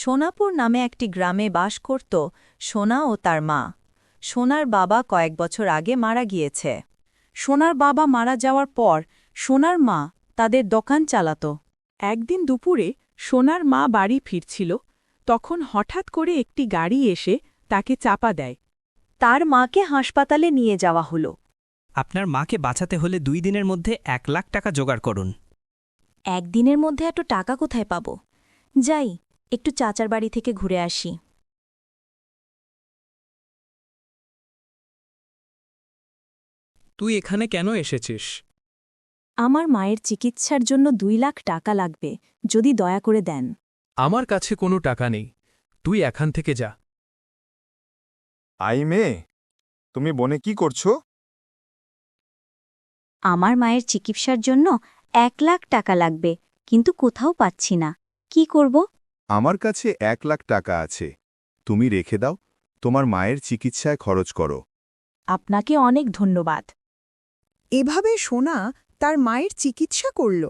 সোনাপুর নামে একটি গ্রামে বাস করত সোনা ও তার মা। সোনার বাবা কয়েক বছর আগে মারা গিয়েছে। সোনার বাবা মারা যাওয়ার পর সোনার মা তাদের দোকান চালাত। একদিন দুপুরে সোনার মা বাড়ি ফিরছিল, তখন হঠাৎ করে একটি গাড়ি এসে তাকে চাপা দেয়। তার মাকে হাসপাতালে নিয়ে যাওয়া হলো। আপনার মাকে বাঁচাতে হলে 2 দিনের মধ্যে 1 লাখ টাকা জোগাড় করুন। একদিনের মধ্যে এত টাকা কোথায় পাব? যাই, একটু চাচার বাড়ি থেকে ঘুরে আসি। তুই এখানে কেন এসেছিস? আমার মায়ের চিকিৎসার জন্য 2 লাখ টাকা লাগবে, যদি দয়া করে দেন। আমার কাছে কোনো টাকা নেই, তুই এখান থেকে যা। আই মেয়ে, তুমি বনে কি করছো? আমার মায়ের চিকিৎসার জন্য 1 লাখ টাকা লাগবে, কিন্তু কোথাও পাচ্ছি না। কি করব? আমার কাছে 1 লাখ টাকা আছে, তুমি রেখে দাও, তোমার মায়ের চিকিৎসায় খরচ করো। আপনাকে অনেক ধন্যবাদ। এভাবে সোনা তার মায়ের চিকিৎসা করল।